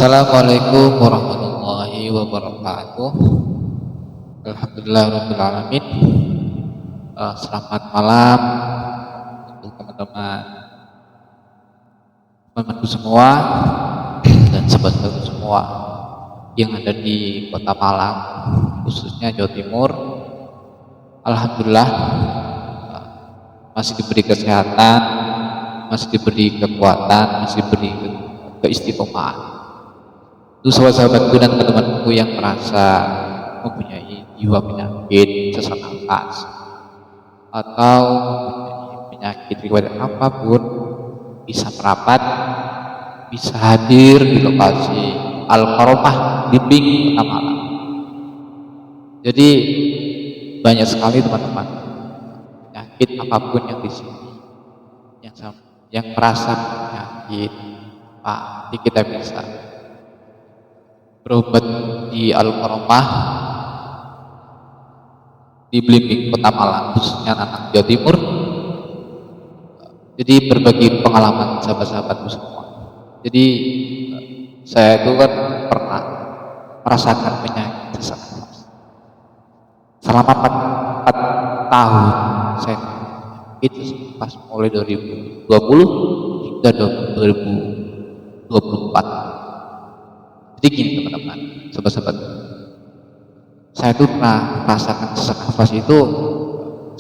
Assalamualaikum warahmatullahi wabarakatuh. Alhamdulillahirabbil alamin. Selamat malam untuk teman-temanku semua dan sahabat-sahabatku semua yang ada di Kota Malang, khususnya Jawa Timur. Alhamdulillah masih diberi kesehatan, masih diberi kekuatan, masih diberi keistiqomahan. Untuk sahabat-sahabatku dan teman-temanku yang merasa mempunyai jiwa penyakit sesak nafas atau mempunyai penyakit riwayat apapun, bisa merapat, bisa hadir di lokasi Al-Karomah Blimbing Kota Malang. Jadi banyak sekali teman-teman penyakit apapun yang di sini yang merasa penyakit, pasti kita bisa berobat di Al-Karomah di Blimbing Kota Malang, khususnya anak Jawa Timur. Jadi berbagi pengalaman sahabat-sahabatku semua. Jadi saya itu kan pernah merasakan penyakit sesak nafas selama 4 tahun. Saya itu pas mulai 2020 hingga 2024. Jadi gini teman-teman, sahabat-sahabat, saya tuh pernah merasakan sesak nafas itu.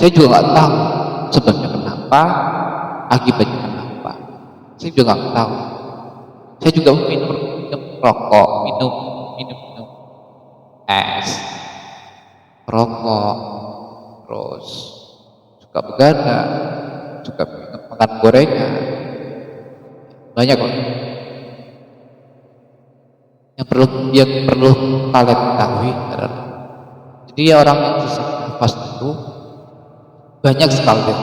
Saya juga nggak tahu sebabnya kenapa, akibatnya kenapa. Saya juga nggak tahu. Saya juga minum rokok, minum es, rokok, terus suka begadang, suka makan gorengan, banyak kok. Yang perlu kalian ketahui adalah, jadi orang yang sesak nafas itu banyak sekali.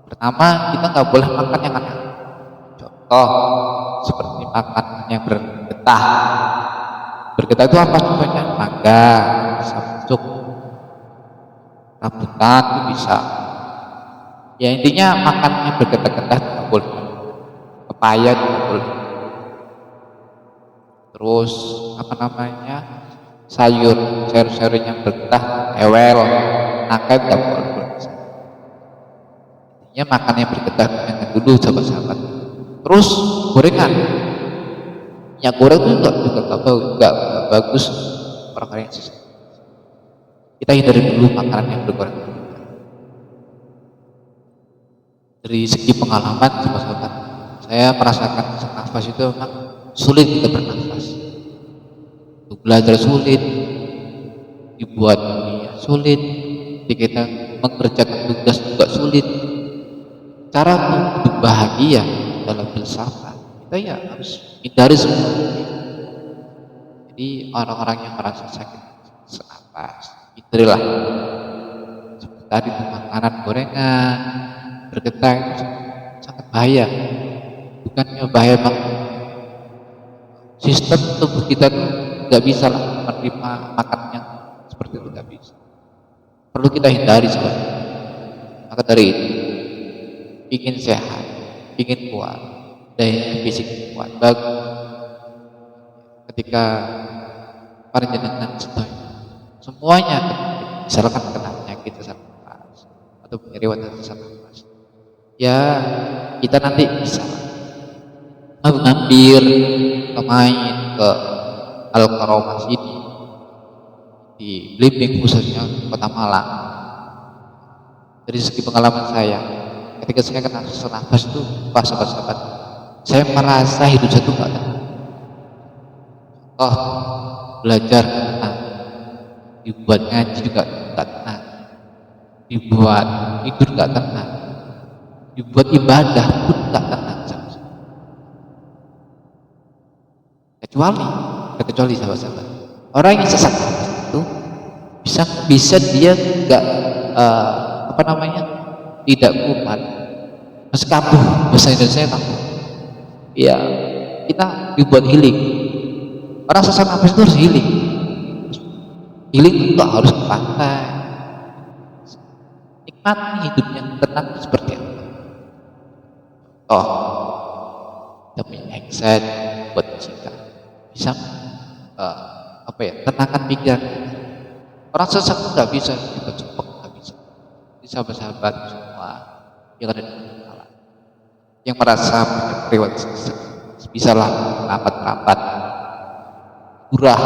Pertama, kita nggak boleh makan yang aneh. Contoh seperti makan yang bergetah. Bergetah itu apa contohnya? Mangga, samsuk, rambutan itu bisa. Ya intinya makan yang bergetah-getah tidak boleh. Pepaya tidak boleh. Terus sayur yang bergetah, ewel, nangka tidak boleh. Intinya makan yang bergetah dengan dulu sahabat-sahabat. Terus gorengan, minyak goreng itu juga bagus orang yang sesak. Kita hindari dulu makanan yang bergoreng. Dari segi pengalaman sahabat-sahabat, saya merasakan sesak nafas itu memang sulit kita bernafas. Untuk belajar sulit, dibuat sulit, kita mengerjakan tugas juga sulit. Cara untuk hidup bahagia dalam bersama, kita ya harus hindari semua. Jadi orang-orang yang merasa sakit sesak nafas, hindarilah. Seperti tadi makanan gorengan, bergetah itu sangat bahaya. Bukannya bahaya banget, sistem tubuh kita nggak bisa lah menerima makan yang seperti itu, nggak bisa. Perlu kita hindari sebenarnya. Maka dari itu, ingin sehat, ingin kuat, daya fisik kuat, bagus. Ketika panjenengan semuanya, misalkan kena penyakit sesak nafas atau riwayat sesak nafas, ya kita nanti bisa mengambil main ke Al-Karomah ini di Blimbing, khususnya Kota Malang. Dari segi pengalaman saya, ketika saya kena sesak nafas itu, pas sahabat-sahabat, saya merasa hidup saya itu nggak tenang. Belajar tenang, dibuat ngaji juga nggak tenang, dibuat tidur nggak tenang, dibuat ibadah pun nggak tenang. Kecuali sahabat-sahabat, orang yang sesak nafas itu bisa dia nggak tidak kuat, masih kambuh, bahasa Indonesia kambuh. Ya kita dibuat healing. Orang sesak nafas itu harus healing. Healing itu harus ke pantai, nikmati hidupnya tenang seperti apa. Kita punya headset, buat kita bisa tenangkan pikiran. Orang sesat itu nggak bisa kita cepet, nggak bisa. Jadi sahabat-sahabat semua yang ada di kepala, yang merasa punya riwayat sesat, bisalah rapat-rapat gurah.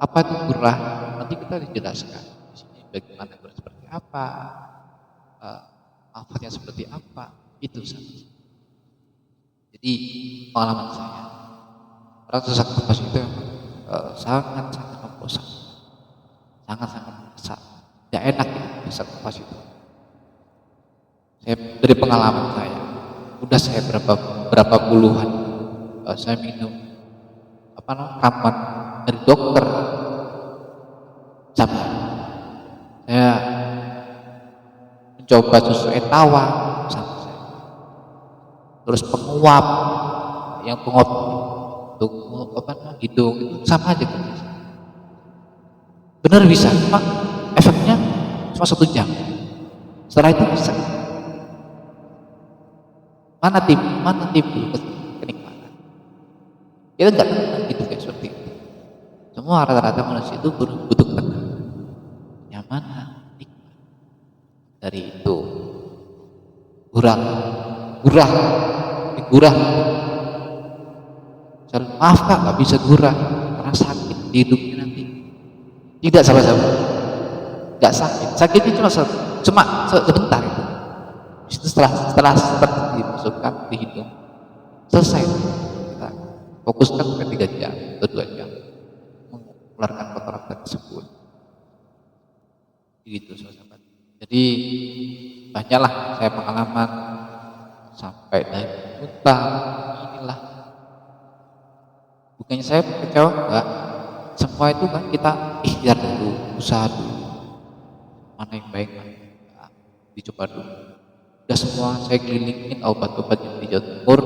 Apa itu gurah? Nanti kita dijelaskan di sini bagaimana gurah seperti apa, manfaatnya seperti apa, itu saja. Jadi pengalaman saya, orang sesak nafas itu sangat-sangat membosankan, sangat-sangat besar, tidak enak ya sesak nafas itu. Saya dari pengalaman saya, udah saya berapa puluhan saya minum ramuan dari dokter, sampai saya mencoba susu etawa, sampai saya terus penguap yang penguap untuk hidung itu sama aja kan. Benar bisa, cuma efeknya cuma 1 jam. Setelah itu bisa. Mana timbul kenikmatan. Kita nggak tenang gitu kayak seperti itu. Semua rata-rata manusia itu butuh tenang, nyaman, nikmat. Dari itu gurah. Maaf kak, nggak bisa gurah karena sakit di hidupnya nanti. Tidak, sahabat-sahabat, nggak sakit. Sakitnya cuma sebentar itu. Setelah dimasukkan di hidung, selesai. Kita fokuskan sampai 3 jam atau 2 jam mengeluarkan kotoran tersebut. Gitu, sahabat. Jadi banyaklah saya pengalaman sampai dari muntah. Inilah bukannya saya kecewa, enggak. Semua itu kan kita ikhtiar dulu, usaha dulu, mana yang baik, mana yang enggak, dicoba dulu. Udah semua saya kelilingin obat-obat yang di Jawa Timur,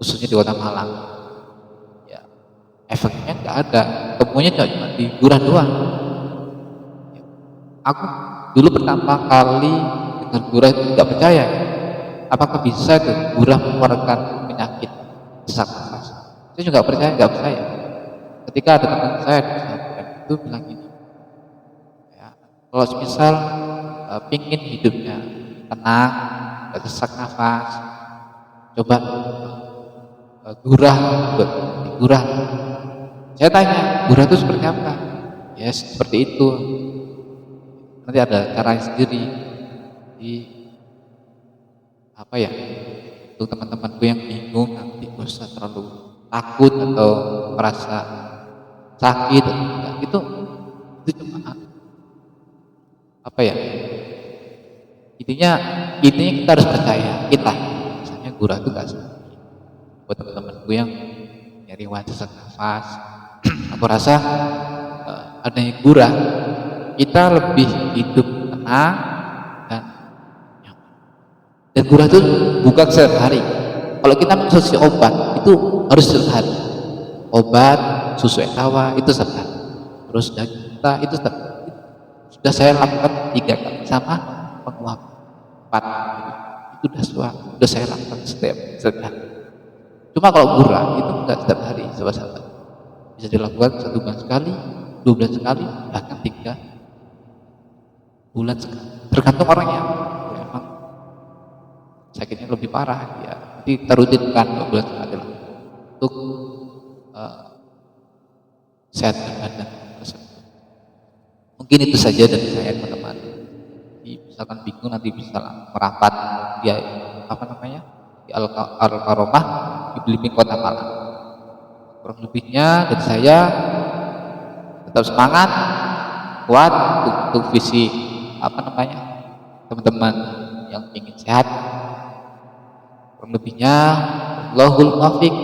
khususnya di Kota Malang. Ya, efeknya nggak ada, temunya cuma di gurah doang. Ya, aku dulu pertama kali dengar gurah itu nggak percaya. Apakah bisa itu gurah mengeluarkan penyakit sesak nafas? Saya juga nggak percaya. Ketika ada teman saya di pesantren itu bilang gini, ya, kalau misal pingin hidupnya tenang, nggak sesak nafas, coba gurah. Saya tanya, gurah itu seperti apa? Ya seperti itu. Nanti ada caranya sendiri. Di untuk teman-temanku yang bingung, nanti gak usah terlalu takut atau merasa sakit atau enggak. Itu cuma intinya kita harus percaya misalnya gurah itu gak sakit. Buat teman-temanku yang nyari sesak nafas, aku rasa adanya gurah, kita lebih hidup tenang dan nyaman. Dan gurah itu bukan setiap hari. Kalau kita mengkonsumsi obat itu harus setiap hari. Obat, susu etawa itu setiap hari. Terus daging kita itu setiap hari. Sudah saya lakukan 3 kali sama penguap 4. Itu sudah saya lakukan setiap hari. Cuma kalau gurah itu enggak setiap hari, sahabat-sahabat. Bisa dilakukan 1 bulan sekali, 2 bulan sekali, bahkan 3 bulan sekali. Tergantung orangnya. Memang sakitnya lebih parah, ya nanti kita rutinkan 2 bulan sekali lah untuk sehat badan. Mungkin itu saja dari saya, teman-teman. Misalkan bingung nanti bisa merapat di di Al-Karomah di Belimbing Kota Malang. Kurang lebihnya dari saya, tetap semangat, kuat untuk visi teman-teman yang ingin sehat. Kurang lebihnya, Allahul muwaffiq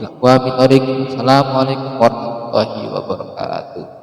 ila aqwamit thoriq. Assalamualaikum warahmatullahi wabarakatuh.